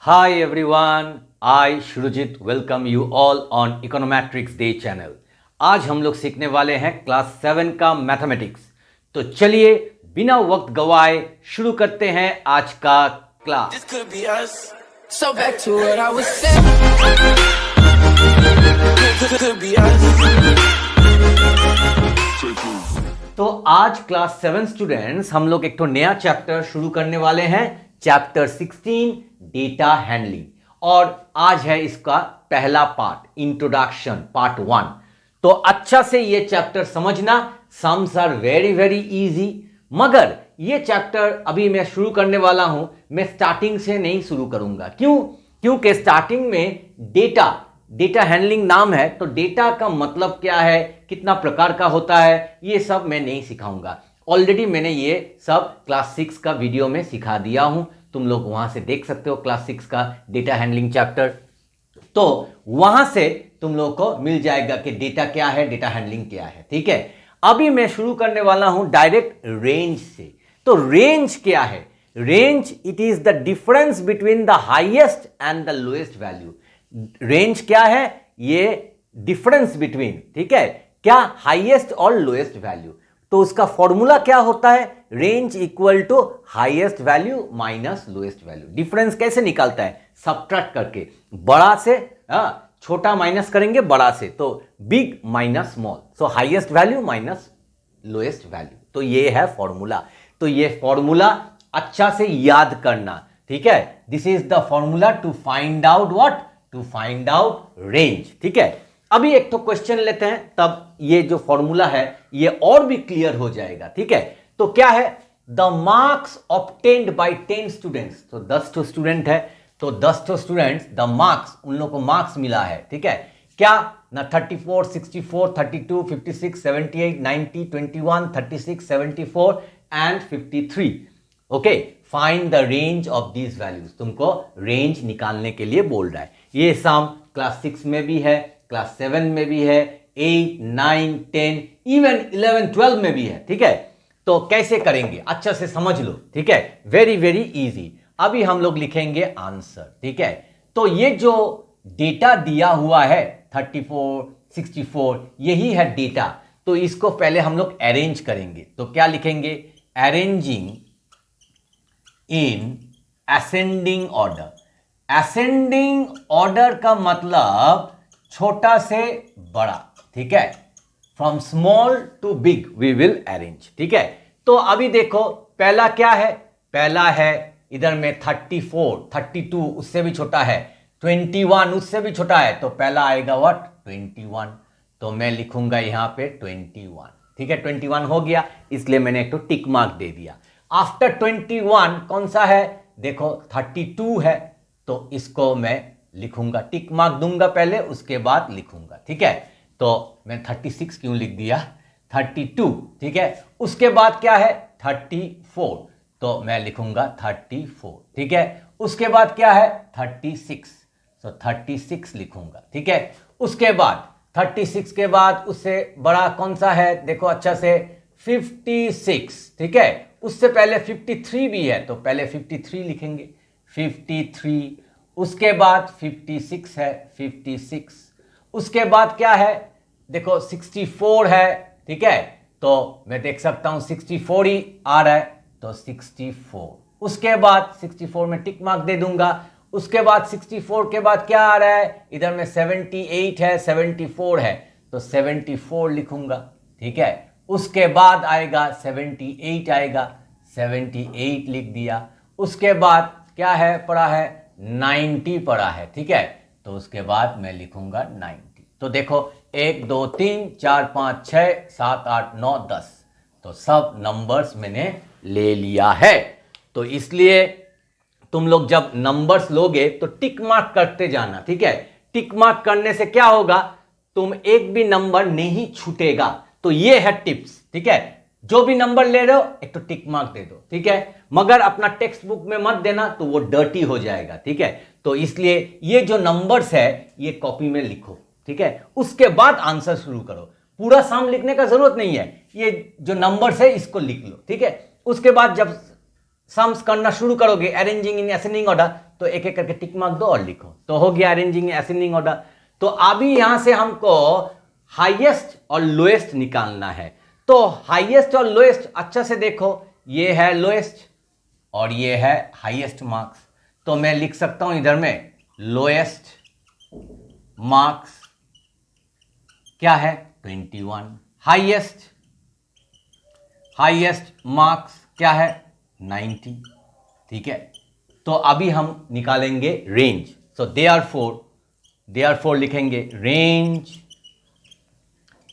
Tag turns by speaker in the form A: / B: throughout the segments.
A: Hi everyone, I Shrujit welcome you all on Econometrics Day channel. आज हम लोग सीखने वाले हैं क्लास 7 का मैथमेटिक्स। तो चलिए बिना वक्त गवाए शुरू करते हैं आज का class.
B: This could be us. So back to what I was saying. Could be us.
A: तो आज क्लास 7 स्टूडेंट्स हम लोग एक तो नया चैप्टर शुरू करने वाले हैं, चैप्टर 16 डेटा हैंडलिंग। और आज है इसका पहला पार्ट, इंट्रोडक्शन पार्ट 1। तो अच्छा से ये चैप्टर समझना। Sums are very very easy, मगर ये चैप्टर अभी मैं शुरू करने वाला हूं, मैं स्टार्टिंग से नहीं शुरू करूंगा। क्योंकि स्टार्टिंग में डेटा हैंडलिंग नाम है, तो डेटा का मतलब क्या है, कितना प्रकार का होता है, ये सब मैं नहीं सिखाऊंगा। ऑलरेडी मैंने ये सब क्लास 6 का वीडियो में सिखा दिया हूं, तुम लोग वहां से देख सकते हो क्लास 6 का डेटा हैंडलिंग चैप्टर। तो वहां से तुम लोग को मिल जाएगा कि डेटा क्या है, डेटा हैंडलिंग क्या है। ठीक है, अभी मैं शुरू करने वाला हूं डायरेक्ट रेंज से। तो रेंज क्या है? Range it is the difference between the highest and the lowest value. Range क्या है? ये डिफरेंस बिटवीन, ठीक है, क्या हाईएस्ट और लोएस्ट वैल्यू। तो उसका फॉर्मूला क्या होता है? Range equal to highest value minus lowest value. Difference कैसे निकालता है? सब्ट्रैक्ट करके, बड़ा से छोटा माइनस करेंगे बड़ा से, तो बिग माइनस स्मॉल, सो highest value minus lowest value. तो ये है फॉर्मूला। तो ये फॉर्मूला अच्छा से याद करना, ठीक है। This is the formula to find out what? To find out range. ठीक है, अभी एक तो क्वेश्चन लेते हैं, तब ये जो फॉर्मूला है ये और भी क्लियर हो जाएगा। ठीक है, तो क्या है? The marks obtained by 10 students. तो 10 तो स्टूडेंट है, तो 10 तो स्टूडेंट्स, द मार्क्स, उन लोगों को मार्क्स मिला है। ठीक है, क्या ना 34, 64, 32, 56, 78, 90, 21, 36, 74 and 53। Okay, find the range of these values. तुमको रेंज निकालने के लिए बोल रहा है। ये सम क्लास 6 में भी है, क्लास 7 में भी है, 8, 9, 10, इवन 11, 12 में भी है। ठीक है, तो कैसे करेंगे अच्छा से समझ लो। ठीक है, वेरी वेरी इजी। अभी हम लोग लिखेंगे आंसर। ठीक है, तो ये जो डेटा दिया हुआ है 34, 64, यही है डेटा। तो इसको पहले हम लोग अरेंज करेंगे। तो क्या लिखेंगे? Arranging in ascending order. Ascending order का मतलब छोटा से बड़ा। ठीक है, from small to big we will arrange. ठीक है, तो अभी देखो पहला क्या है? पहला है इधर में 34, 32 उससे भी छोटा है, 21 उससे भी छोटा है, तो पहला आएगा व्हाट? 21। तो मैं लिखूंगा यहां पे 21। ठीक है, 21 हो गया, इसलिए मैंने एक तो टिक मार्क दे दिया। आफ्टर 21 कौन सा है? देखो 32 है, तो इसको मैं लिखूंगा, टिक मार्क दूंगा पहले, उसके बाद लिखूंगा। ठीक है, तो मैं 36 क्यों लिख दिया? 32। ठीक है, उसके बाद क्या है? 34, तो मैं लिखूंगा 34। ठीक है, उसके बाद क्या है? 36, तो 36 लिखूंगा। ठीक है, उसके बाद 36 के बाद उससे बड़ा कौन सा है? देखो अच्छा से, 56। ठीक है, उससे पहले 53 भी है, तो पहले 53 लिखेंगे, 53। उसके बाद 56 है, 56। उसके बाद क्या है? देखो 64 है। ठीक है, तो मैं देख सकता हूं 64 ही आ रहा है, तो 64। उसके बाद 64 में टिक मार्क दे दूंगा। उसके बाद 64 के बाद क्या आ रहा है? इधर में 78 है, 74 है, तो 74 लिखूंगा। ठीक है, उसके बाद आएगा 78 आएगा, 78 लिख दिया। उसके बाद क्या है पड़ा है? 90 पड़ा है। ठीक है, तो उसके बाद मैं लिखूंगा 90। तो देखो 1, 2, 3, 4, 5, 6, 7, 8, 9, 10, तो सब नंबर्स मैंने ले लिया है। तो इसलिए तुम लोग जब नंबर्स लोगे तो टिक मार्क करते जाना। ठीक है, टिक मार्क करने से क्या होगा? तुम एक भी नंबर नहीं छूटेगा। तो ये है टिप्स। ठीक है, जो भी नंबर ले रहे हो एक तो टिक मार्क दे दो। ठीक है, मगर अपना टेक्स्ट बुक में मत देना, तो वो डर्टी हो जाएगा। ठीक है, तो इसलिए ये जो नंबर्स है ये कॉपी में लिखो। ठीक है, उसके बाद आंसर शुरू करो। पूरा सम लिखने का जरूरत नहीं है, ये जो नंबर्स है इसको लिख लो। ठीक है, उसके बाद जब सम्स करना शुरू करोगे अरेंजिंग इन असेंडिंग ऑर्डर, तो एक एक करके टिक मार्क दो और लिखो। तो हो गया अरेंजिंग असेंडिंग ऑर्डर। तो अभी यहां से हमको हाईएस्ट और लोएस्ट निकालना है। तो हाईएस्ट और लोएस्ट अच्छा से देखो, ये है लोएस्ट और ये है हाईएस्ट मार्क्स। तो मैं लिख सकता हूं इधर में लोएस्ट मार्क्स क्या है 21, हाईएस्ट मार्क्स क्या है 90। ठीक है, तो अभी हम निकालेंगे रेंज। सो देयरफॉर लिखेंगे रेंज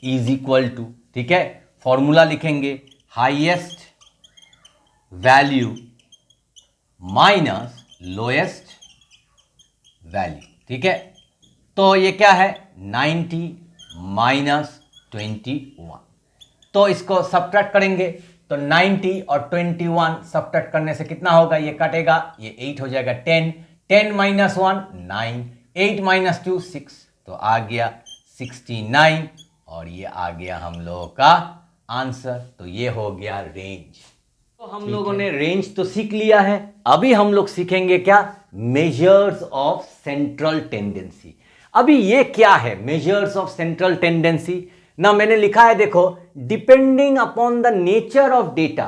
A: इज इक्वल टू, ठीक है, फॉर्मूला लिखेंगे highest value minus lowest value. ठीक है, तो ये क्या है 90 माइनस 21। तो इसको सब्ट्रैक्ट करेंगे तो 90 और 21 सब्ट्रैक्ट करने से कितना होगा, ये कटेगा, ये 8 हो जाएगा 10, 10 माइनस 1 9, 8 माइनस 2 6, तो आ गया 69 और ये आ गया हम लोगों का आंसर। तो ये हो गया रेंज। तो हम लोगों ने रेंज तो सीख लिया है, अभी हम लोग सीखेंगे क्या, मेजर्स ऑफ सेंट्रल टेंडेंसी। अभी ये क्या है मेजर्स ऑफ सेंट्रल टेंडेंसी ना, मैंने लिखा है देखो, depending upon the nature of data.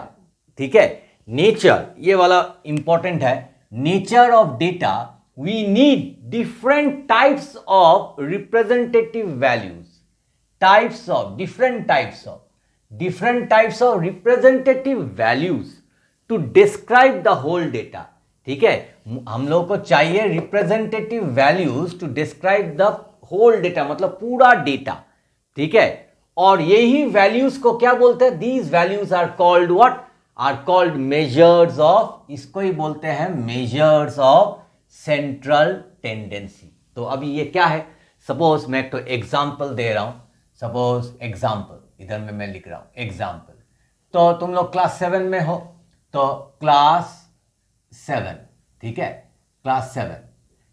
A: ठीक है, नेचर ये वाला इंपॉर्टेंट है, nature of data we need different types of representative values, different types of representative values to describe the whole data। ठीक है, हम लोग को चाहिए representative values to describe the whole data, मतलब पूरा डेटा। ठीक है, और यही वैल्यूज को क्या बोलते हैं, these values are called what, are called measures of, इसको ही बोलते हैं मेजर्स ऑफ सेंट्रल टेंडेंसी। तो अभी ये क्या है, सपोज मैं एक तो एग्जाम्पल दे रहा हूं, सपोज एग्जाम्पल, इधर में मैं लिख रहा हूं एग्जाम्पल। तो तुम लोग क्लास 7 में हो, तो क्लास 7, ठीक है, क्लास 7।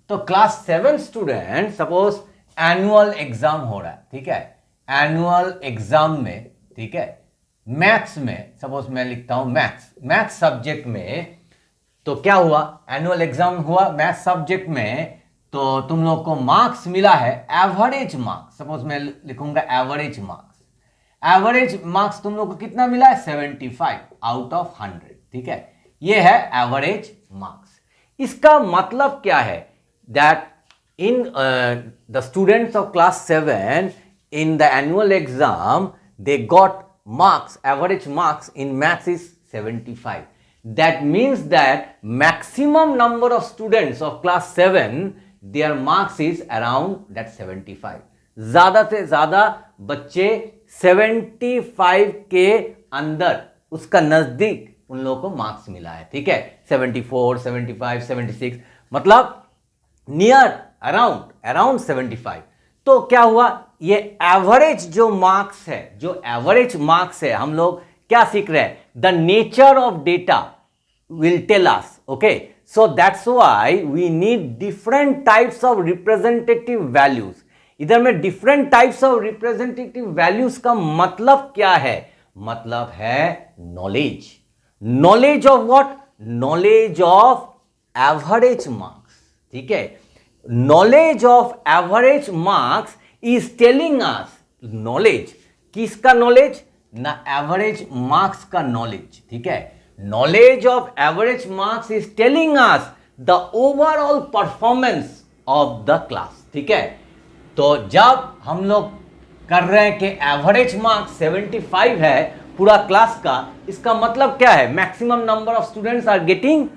A: तो class 7 student suppose annual exam हो रहा है। ठीक है, एनुअल एग्जाम में, ठीक है, मैथ्स में, सपोज मैं लिखता हूं मैथ्स सब्जेक्ट में, तो क्या हुआ, एनुअल एग्जाम हुआ मैथ्स सब्जेक्ट में, तो तुम लोग को मार्क्स मिला है एवरेज मार्क्स, सपोज मैं लिखूंगा एवरेज मार्क्स तुम लोग को कितना मिला है 75 आउट ऑफ 100। ठीक है, ये है एवरेज मार्क्स। इसका मतलब क्या है, that in the students of class 7 in the annual exam they got marks, average marks in maths is 75. That means that maximum number of students of class 7 their marks is around that 75। ज्यादा से ज्यादा बच्चे 75 के अंदर, उसका नजदीक उन लोगों को मार्क्स मिला है। ठीक है, 74 75 76, मतलब नियर अराउंड 75। तो क्या हुआ, ये एवरेज जो मार्क्स है, हम लोग क्या सीख रहे हैं, the nature of data will tell us. Okay, so that's why we need different types of representative values. इधर में different types of representative values का मतलब क्या है, मतलब है knowledge of what, knowledge of average marks. ठीक है, knowledge of average marks is telling us, knowledge किसका नॉलेज ना, एवरेज मार्क्स का नॉलेज। ठीक है, knowledge of average marks is telling us the overall performance of the class. ठीक है, तो जब हम लोग कर रहे हैं कि एवरेज मार्क्स 75 है पूरा क्लास का, इसका मतलब क्या है, maximum number of students are getting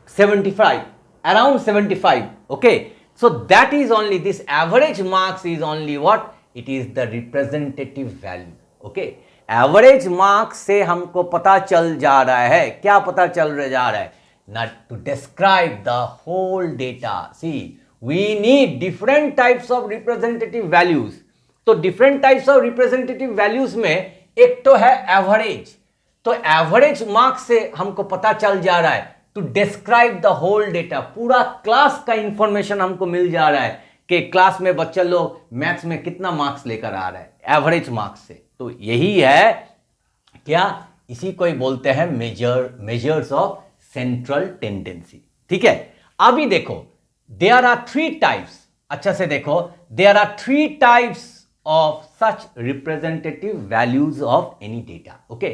A: 75, around 75। okay, so that is only, this average marks is only what, it is the representative value। okay, average marks से हमको पता चल जा रहा है, क्या पता चल जा रहा है ना, to describe the whole data. See we need different types of representative values. तो different types of representative values में एक तो है एवरेज, तो एवरेज मार्क्स से हमको पता चल जा रहा है to describe the whole data, पूरा क्लास का इंफॉर्मेशन हमको मिल जा रहा है कि क्लास में बच्चे लोग मैथ्स में कितना मार्क्स लेकर आ रहा है एवरेज मार्क्स से। तो यही है क्या, इसी को ही बोलते हैं मेजर्स ऑफ सेंट्रल टेंडेंसी। ठीक है, अभी देखो, देयर आर थ्री टाइप्स, अच्छा से देखो, there are three types of such representative values of any data. Okay,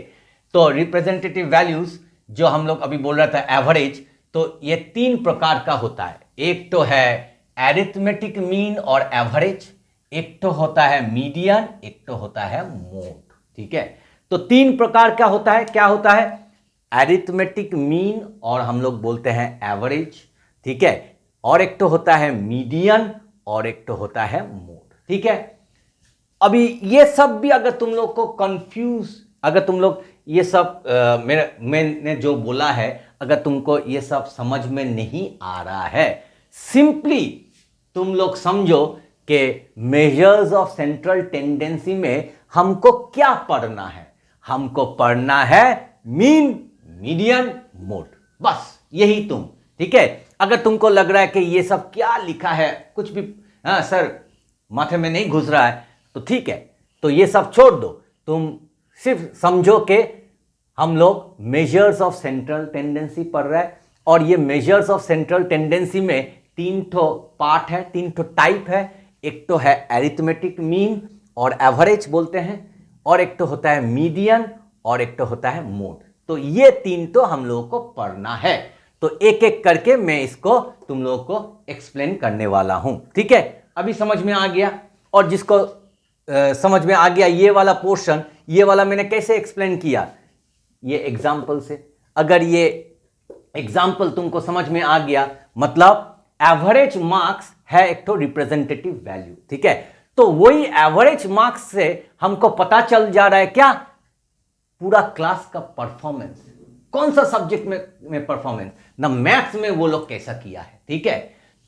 A: तो रिप्रेजेंटेटिव वैल्यूज जो हम लोग अभी बोल रहा था एवरेज, तो ये तीन प्रकार का होता है। एक तो है एरिथमेटिक मीन और एवरेज, एक तो होता है मीडियन, एक तो होता है मोड। ठीक है, तो तीन प्रकार का होता है। क्या होता है? एरिथमेटिक मीन और हम लोग बोलते हैं एवरेज, ठीक है, और एक तो होता है मीडियन और एक तो होता है मोड। ठीक है, अभी ये सब भी अगर तुम लोग को कंफ्यूज, अगर तुम लोग ये सब मैंने जो बोला है, अगर तुमको ये सब समझ में नहीं आ रहा है, सिंपली तुम लोग समझो कि मेजर्स ऑफ सेंट्रल टेंडेंसी में हमको क्या पढ़ना है। हमको पढ़ना है मीन, मीडियन, मोड, बस यही तुम। ठीक है, अगर तुमको लग रहा है कि ये सब क्या लिखा है, कुछ भी सर माथे में नहीं घुस रहा है, तो ठीक है, तो ये सब छोड़ दो। तुम सिर्फ समझो कि हम लोग मेजर्स ऑफ सेंट्रल टेंडेंसी पढ़ रहे हैं, और ये मेजर्स ऑफ सेंट्रल टेंडेंसी में तीन ठो पार्ट है, तीन ठो टाइप है। एक तो है एरिथमेटिक मीन और एवरेज बोलते हैं, और एक तो होता है मीडियन और एक तो होता है मोड। तो ये तीन तो हम लोगों को पढ़ना है। तो एक एक करके मैं इसको तुम लोगों को एक्सप्लेन करने वाला हूं। ठीक है, अभी समझ में आ गया? और जिसको समझ में आ गया ये वाला पोर्शन, ये वाला मैंने कैसे एक्सप्लेन किया, ये एग्जाम्पल से। अगर ये एग्जाम्पल तुमको समझ में आ गया, मतलब एवरेज मार्क्स है एक तो रिप्रेजेंटेटिव वैल्यू। ठीक है, तो वही एवरेज मार्क्स से हमको पता चल जा रहा है क्या, पूरा क्लास का परफॉर्मेंस, कौन सा सब्जेक्ट में परफॉर्मेंस, ना मैथ्स में वो लोग कैसा किया है। ठीक है,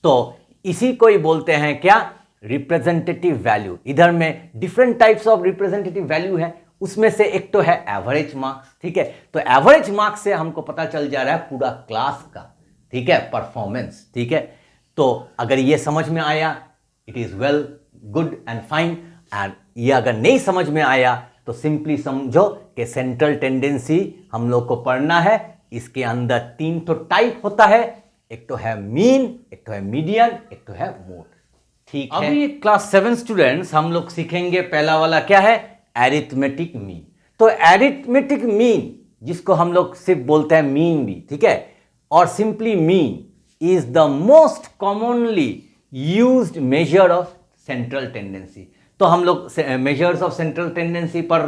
A: तो इसी को ही बोलते हैं क्या, रिप्रेजेंटेटिव वैल्यू। इधर में different types of representative value है, उसमें से एक तो है एवरेज मार्क्स। ठीक है, तो एवरेज मार्क्स से हमको पता चल जा रहा है पूरा क्लास का, ठीक है, परफॉर्मेंस। ठीक है, तो अगर ये समझ में आया, it is well good and fine, and ये अगर नहीं समझ में आया तो सिंपली समझो कि सेंट्रल टेंडेंसी हम लोग को पढ़ना है। इसके अंदर तीन तो टाइप होता है, एक तो है मीन, एक तो है मीडियन, एक तो है मोड। ठीक है, अभी क्लास 7 स्टूडेंट्स हम लोग सीखेंगे, पहला वाला क्या है, एरिथमेटिक मीन। तो एरिथमेटिक मीन, जिसको हम लोग सिर्फ बोलते हैं मीन भी, ठीक है, और simply mean is the most commonly used measure of central tendency. तो हम लोग मेजर्स ऑफ सेंट्रल टेंडेंसी पढ़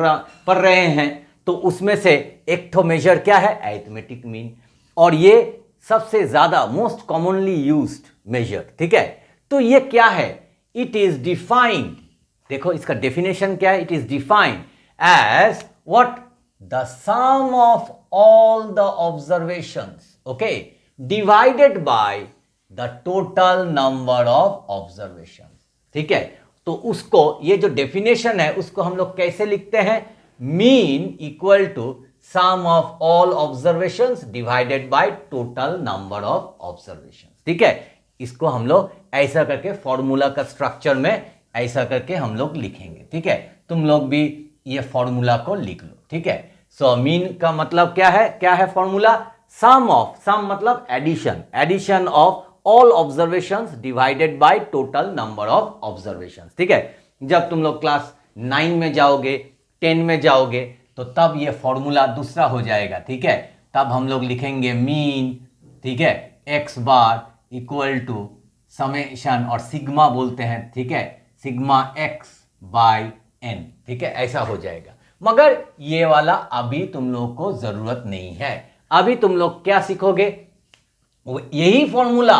A: रहे हैं, तो उसमें से एक तो मेजर क्या है, एरिथमेटिक मीन, और ये सबसे ज्यादा मोस्ट कॉमनली यूज्ड मेजर। ठीक है, तो ये क्या है, इट इज डिफाइंड, देखो इसका डेफिनेशन क्या है, it is defined as what, the sum of all the observations, okay, divided by the total number of observations. ठीक है, तो उसको, ये जो डेफिनेशन है उसको हम लोग कैसे लिखते हैं, mean equal to sum of all observations divided by total number of observations. ठीक है, इसको हम लोग ऐसा करके फॉर्मूला का स्ट्रक्चर में ऐसा करके हम लोग लिखेंगे। ठीक है, तुम लोग भी ये फॉर्मूला को लिख लो। ठीक है, सो मीन का मतलब क्या है, क्या है फॉर्मूला, सम ऑफ, सम मतलब addition, addition of all observations divided by total number of observations. ठीक है, जब तुम लोग क्लास 9 में जाओगे, 10 में जाओगे, तो तब ये फॉर्मूला दूसरा हो जाएगा। ठीक है, तब हम लोग लिखेंगे मीन, ठीक है, X bar equal to summation, और सिग्मा बोलते हैं, ठीक है, सिग्मा एक्स बाय एन। ठीक है, ऐसा हो जाएगा। मगर ये वाला अभी तुम लोग को जरूरत नहीं है। अभी तुम लोग क्या सीखोगे, यही फॉर्मूला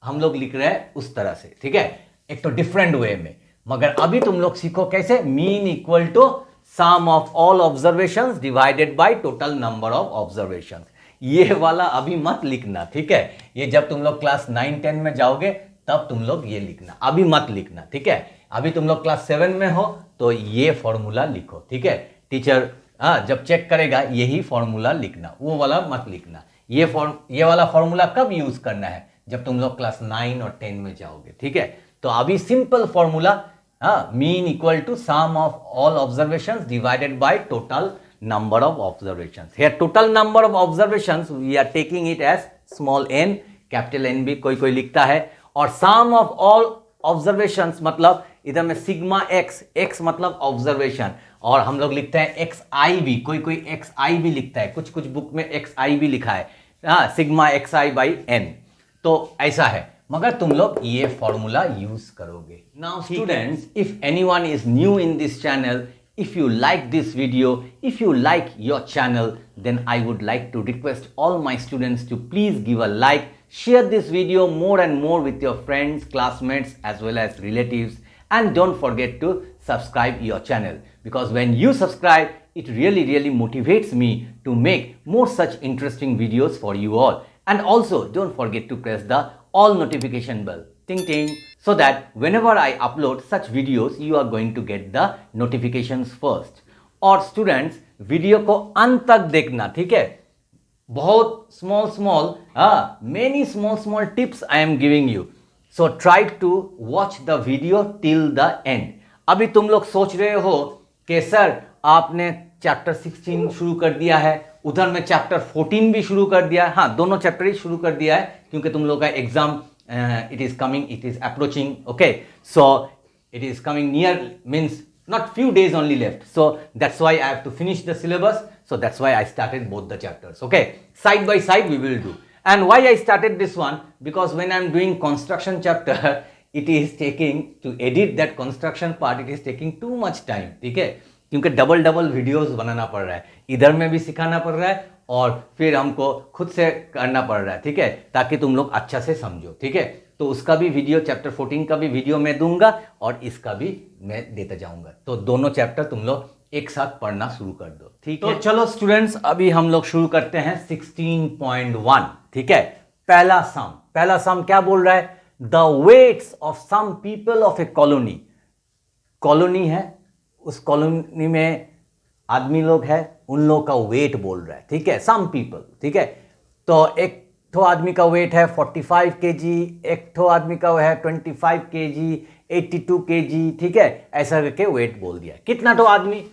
A: हम लोग लिख रहे हैं उस तरह से। ठीक है, एक तो डिफरेंट वे में, मगर अभी तुम लोग सीखो कैसे, mean equal to sum of all observations divided by total number of observations. ये वाला अभी मत लिखना। ठीक है, ये जब तुम लोग क्लास 9-10 में जाओगे तब तुम लोग ये लिखना, अभी मत लिखना। ठीक है, अभी तुम लोग क्लास 7 में हो तो ये फॉर्मूला लिखो। ठीक है, टीचर जब चेक करेगा यही फॉर्मूला लिखना, वो वाला मत लिखना। ये वाला फॉर्मूला कब यूज करना है, जब तुम लोग क्लास 9 और 10 में जाओगे। ठीक है, तो अभी simple formula, mean equal to sum of all observations divided by total number of observations. Here total number of observations we are taking it as small n, capital N भी कोई कोई लिखता है, और सम ऑफ ऑल ऑब्जर्वेशंस मतलब इधर में sigma x, x मतलब ऑब्जर्वेशन, और हम लोग लिखते हैं एक्स आई भी, कोई कोई एक्स आई भी लिखता है, कुछ कुछ बुक में एक्स आई भी लिखा है, हाँ, sigma X I by N. तो ऐसा है, मगर तुम लोग ये फॉर्मूला यूज करोगे। Now students, if anyone is new in this channel, if you like this video, if you like your channel, then I would like to request all my students to please give a like, share this video more and more with your friends, classmates as well as relatives, and don't forget to subscribe your channel, because when you subscribe it really motivates me to make more such interesting videos for you all. And also don't forget to press the all notification bell, ting ting, so that whenever I upload such videos you are going to get the notifications first. और students video को अंत तक देखना, ठीक है? बहुत small many small tips I am giving you, so try to watch the video till the end. अभी तुम लोग सोच रहे हो कि सर आपने चैप्टर 16 शुरू कर दिया है, उधर में चैप्टर 14 भी शुरू कर दिया है। हाँ, दोनों चैप्टर ही शुरू कर दिया है क्योंकि तुम लोग का exam it is coming, it is approaching, okay, so it is coming near, means not few days only left, so that's why I have to finish the syllabus, so that's why I started both the chapters, okay, side by side we will do. And why I started this one, because when I am doing construction chapter it is taking, to edit that construction part it is taking too much time, ठीक है, क्योंकि double videos बनाना पड़ रहा है, इधर में भी सिखाना पड़ रहा है और फिर हमको खुद से करना पड़ रहा है, ठीक है, ताकि तुम लोग अच्छा से समझो, ठीक है। तो उसका भी वीडियो, चैप्टर 14 का भी वीडियो मैं दूंगा और इसका भी मैं देता जाऊंगा, तो दोनों चैप्टर तुम लोग एक साथ पढ़ना शुरू कर दो, ठीक है। तो चलो स्टूडेंट्स, अभी हम लोग शुरू करते हैं 16.1, ठीक है। पहला सम क्या बोल रहा है? The weights of some people of a colony. Colony है, उस कॉलोनी में आदमी लोग है, उन लोग का वेट बोल रहा है, ठीक है, सम पीपल, ठीक है। तो एक ठो आदमी का वेट है 45 kg, एक ठो आदमी का है 25 kg, 82 kg, ठीक है, ऐसा करके वेट बोल दिया। कितना ठो आदमी?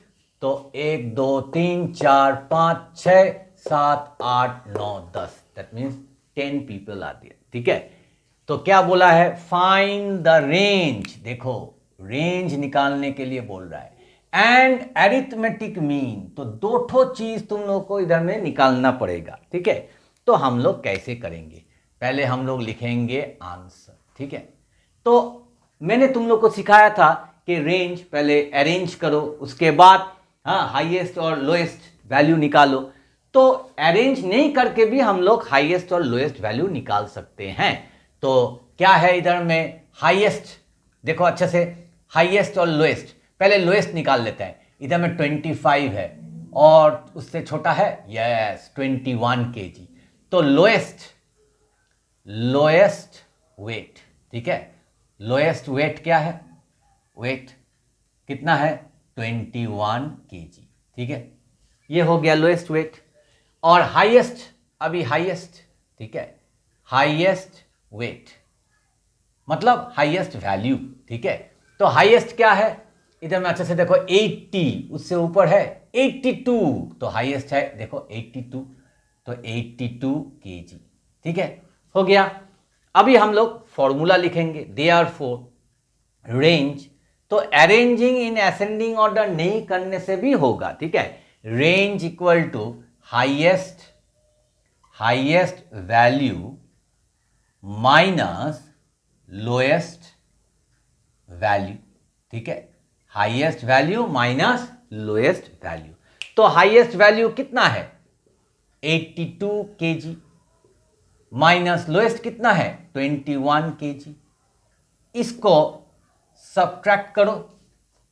A: तो 1 2 3 4 5 6 7 8 9 10, दैट मीन्स 10 पीपल आती है, ठीक है। तो क्या बोला है? Find the range. देखो, रेंज निकालने के लिए बोल रहा है, एंड एरिथमेटिक मीन। तो दो ठो चीज तुम लोग को इधर में निकालना पड़ेगा, ठीक है। तो हम लोग कैसे करेंगे? पहले हम लोग लिखेंगे आंसर, ठीक है। तो मैंने तुम लोग को सिखाया था कि रेंज पहले अरेंज करो, उसके बाद हाईएस्ट और लोएस्ट वैल्यू निकालो। तो अरेंज नहीं करके भी हम लोग हाईएस्ट और लोएस्ट वैल्यू निकाल सकते हैं। तो क्या है इधर में? हाईएस्ट, देखो अच्छे से, हाईएस्ट और लोएस्ट। पहले लोएस्ट निकाल लेते हैं। इधर में 25 है और उससे छोटा है, यस, 21 kg। तो लोएस्ट वेट, ठीक है। लोएस्ट वेट क्या है? वेट कितना है? 21 kg, ठीक है। ये हो गया लोएस्ट वेट। और हाईएस्ट, अभी हाईएस्ट, ठीक है, हाईएस्ट वेट मतलब हाईएस्ट वैल्यू, ठीक है। तो हाईएस्ट क्या है? इधर में अच्छे से देखो, 80, उससे ऊपर है 82, तो हाईएस्ट है, देखो 82, तो 82 kg, ठीक है, हो गया। अभी हम लोग फॉर्मूला लिखेंगे, देयरफॉर रेंज। तो अरेंजिंग इन असेंडिंग ऑर्डर नहीं करने से भी होगा, ठीक है। Range equal to highest value minus lowest value, ठीक है। Highest value minus lowest value. तो हाईएस्ट वैल्यू कितना है? 82 kg माइनस लोएस्ट कितना है? 21 kg। इसको सब्ट्रैक्ट करो,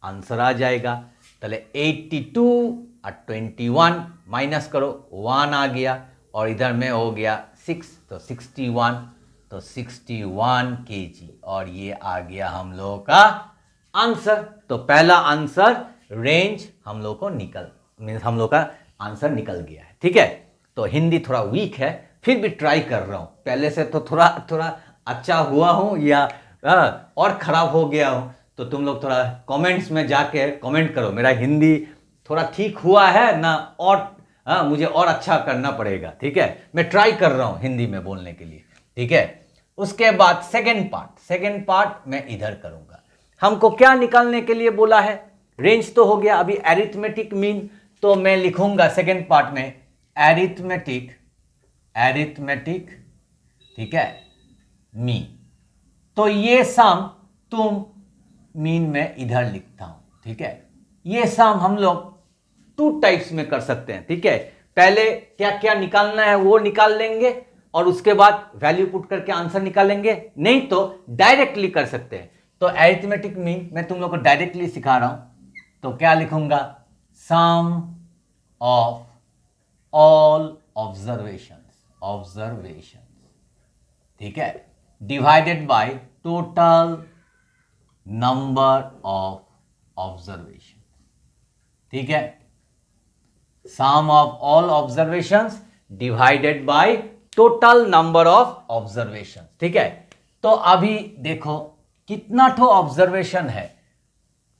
A: आंसर आ जाएगा। पहले 82 और 21 माइनस करो, 1 आ गया, और इधर में हो गया 6, तो 61, तो 61 kg, और ये आ गया हम लोगों का आंसर। तो पहला आंसर रेंज हम लोग को हम लोग का आंसर निकल गया है, ठीक है। तो हिंदी थोड़ा वीक है, फिर भी ट्राई कर रहा हूं। पहले से तो थोड़ा अच्छा हुआ हूं या और खराब हो गया हूं, तो तुम लोग थोड़ा कमेंट्स में जाके कमेंट करो, मेरा हिंदी थोड़ा ठीक हुआ है ना, और मुझे और अच्छा करना पड़ेगा, ठीक है। मैं ट्राई कर रहा हूं हिंदी में बोलने के लिए। ठीक है। उसके बाद सेकेंड पार्ट मैं इधर करूंगा। हमको क्या निकालने के लिए बोला है? रेंज तो हो गया, अभी एरिथमेटिक मीन, तो मैं लिखूंगा सेकेंड पार्ट में एरिथमेटिक, ठीक है, मीन। तो ये सम तुम मीन में इधर लिखता हूं, ठीक है। ये सम हम लोग 2 टाइप्स में कर सकते हैं, ठीक है। पहले क्या क्या निकालना है वो निकाल लेंगे और उसके बाद वैल्यू पुट करके आंसर निकालेंगे, नहीं तो डायरेक्टली कर सकते हैं। तो अरिथमेटिक मीन मैं तुम लोग को डायरेक्टली सिखा रहा हूं, तो क्या लिखूंगा? सम ऑफ ऑल ऑब्जर्वेशंस, ठीक है, divided by total number of observation, ठीक है। Sum of all observations divided by total number of observation, ठीक है। तो अभी देखो कितना ठो ऑब्जर्वेशन है?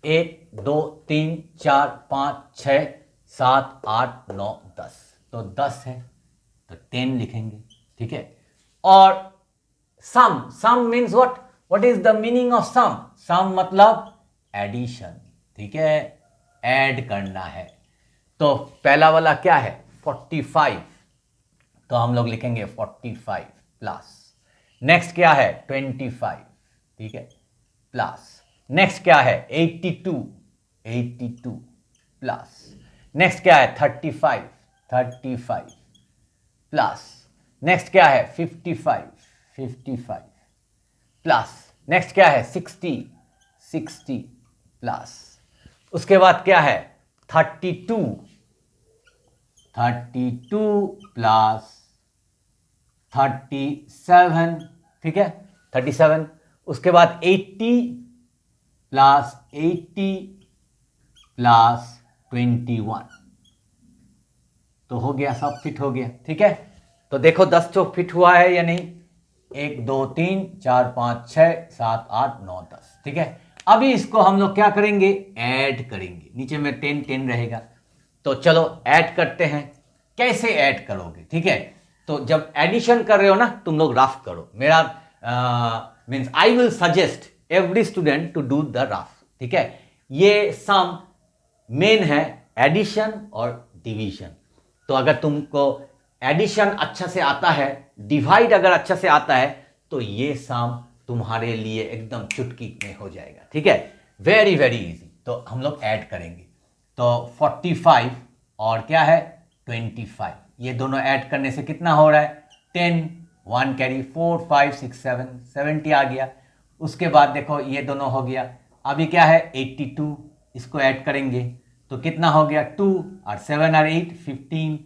A: 1 2 3 4 5 6 7 8 9 10, तो 10 है तो 10 लिखेंगे, ठीक है। और sum means what is the meaning of sum मतलब एडिशन, ठीक है, ऐड करना है। तो पहला वाला क्या है? 45, तो हम लोग लिखेंगे 45 प्लस। नेक्स्ट क्या है? 25, ठीक है, प्लस। नेक्स्ट क्या है? 82 प्लस। नेक्स्ट क्या है? 35 प्लस। नेक्स्ट क्या है? 55 प्लस। नेक्स्ट क्या है? 60 प्लस। उसके बाद क्या है? 32 प्लस 37, ठीक है, 37। उसके बाद 80 प्लस 21, तो हो गया, सब फिट हो गया, ठीक है। तो देखो 10 तो फिट हुआ है या नहीं? 1 2 3 4 5 6 7 8 9 10, ठीक है। अभी इसको हम लोग क्या करेंगे? ऐड करेंगे। नीचे में 10 रहेगा, तो चलो ऐड करते हैं। कैसे ऐड करोगे? ठीक है, तो जब एडिशन कर रहे हो ना, तुम लोग रफ करो। मेरा means I will suggest every student to do the rough, ठीक है। ये सम मेन है एडिशन और डिवीजन। तो अगर तुमको एडिशन अच्छा से आता है, डिवाइड अगर अच्छा से आता है, तो ये सम तुम्हारे लिए एकदम चुटकी में हो जाएगा, ठीक है। Very very easy. तो हम लोग ऐड करेंगे, तो 45 और क्या है? 25, ये दोनों ऐड करने से कितना हो रहा है? 10, 1 कैरी, 4 5 6 7 70 आ गया। उसके बाद देखो ये दोनों हो गया। अभी क्या है? 82, इसको ऐड करेंगे तो कितना हो गया? 2 और 7 और 8 15,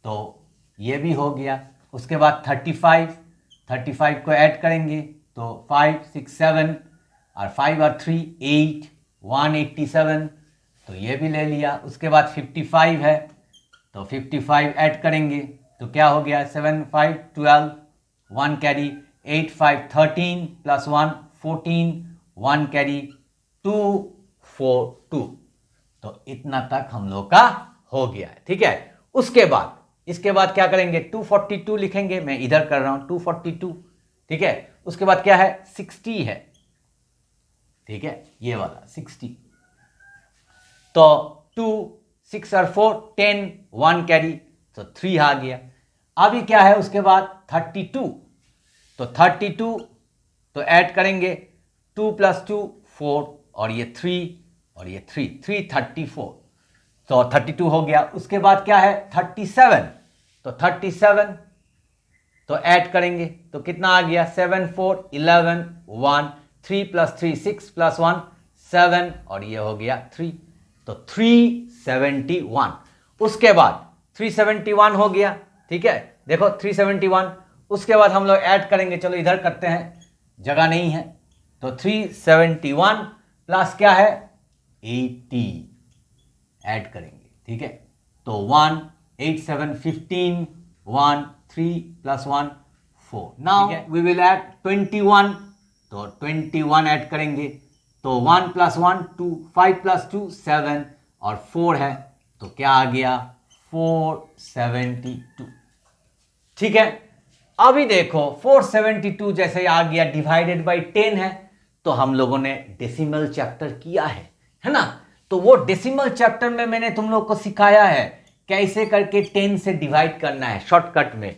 A: तो ये भी हो गया। उसके बाद 35 को ऐड करेंगे तो 5 6 7 और 5 और 3 8, 187, तो ये भी ले लिया। उसके बाद 55 है, तो 55 ऐड करेंगे तो क्या हो गया? 7 5 12, 1 कैरी, 8 5 13 प्लस 1 14, 1 कैरी, 2 4 2, तो इतना तक हम लोग का हो गया है, ठीक है। इसके बाद क्या करेंगे? 242 लिखेंगे, मैं इधर कर रहा हूं 242, ठीक है। उसके बाद क्या है? 60 है, ठीक है, ये वाला 60, तो 2 6 और 4 10, 1 कैरी, तो 3 आ गया। अभी क्या है? उसके बाद 32, तो 32 तो ऐड करेंगे 2 प्लस 2 4 और ये 3 और ये 3 34, तो 32 हो गया। उसके बाद क्या है? 37, तो 37 तो ऐड करेंगे तो कितना आ गया? 7 4 11 1, 3 प्लस 3 6 प्लस 1 7 और ये हो गया 3, तो 371। उसके बाद 371 हो गया, ठीक है, देखो 371। उसके बाद हम लोग ऐड करेंगे, चलो इधर करते हैं, जगह नहीं है, तो 371 प्लस क्या है? 80 ऐड करेंगे, ठीक है। तो 1 8 7 15, 1 3 plus 1 4। Now we will add 21, तो 21 ऐड करेंगे तो 1 प्लस 1 2, 5 प्लस 2 7 और 4 है, तो क्या आ गया? 472, ठीक है। अभी देखो 472 जैसे आ गया, डिवाइडेड बाय 10 है, तो हम लोगों ने डेसिमल चैप्टर किया है ना। तो वो डेसिमल चैप्टर में मैंने तुम लोग को सिखाया है कैसे करके 10 से डिवाइड करना है शॉर्टकट में।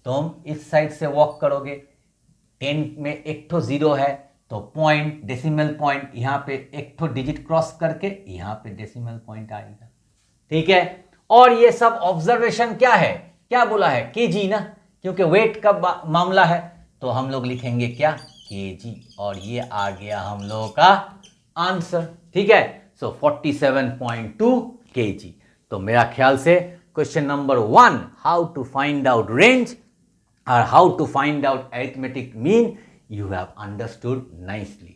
A: तुम इस साइड से वॉक करोगे, 10 में एक तो 0 है, तो पॉइंट, डेसिमल पॉइंट, यहां पे एक तो डिजिट क्रॉस करके यहां पे डेसिमल पॉइंट आएगा, ठीक है। और ये सब ऑब्जर्वेशन क्या है, क्या बोला है, केजी ना, क्योंकि वेट का मामला है, तो हम लोग लिखेंगे क्या, केजी, और ये आ गया हम लोगों का आंसर, ठीक है। So 47.2 KG. तो मेरा ख्याल से question number 1, how to find out range और how to find out arithmetic mean, you have understood nicely.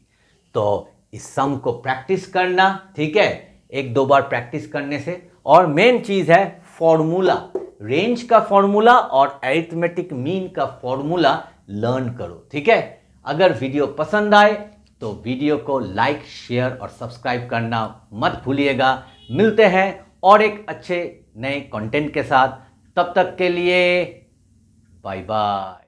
A: तो इस सम को प्रैक्टिस करना, ठीक है, एक दो बार प्रैक्टिस करने से, और मेन चीज है फॉर्मूला, रेंज का फॉर्मूला और अरिथमेटिक मीन का फॉर्मूला लर्न करो, ठीक है। अगर वीडियो पसंद आए तो वीडियो को लाइक, शेयर और सब्सक्राइब करना मत भूलिएगा। मिलते हैं और एक अच्छे नए कंटेंट के साथ, तब तक के लिए बाय बाय।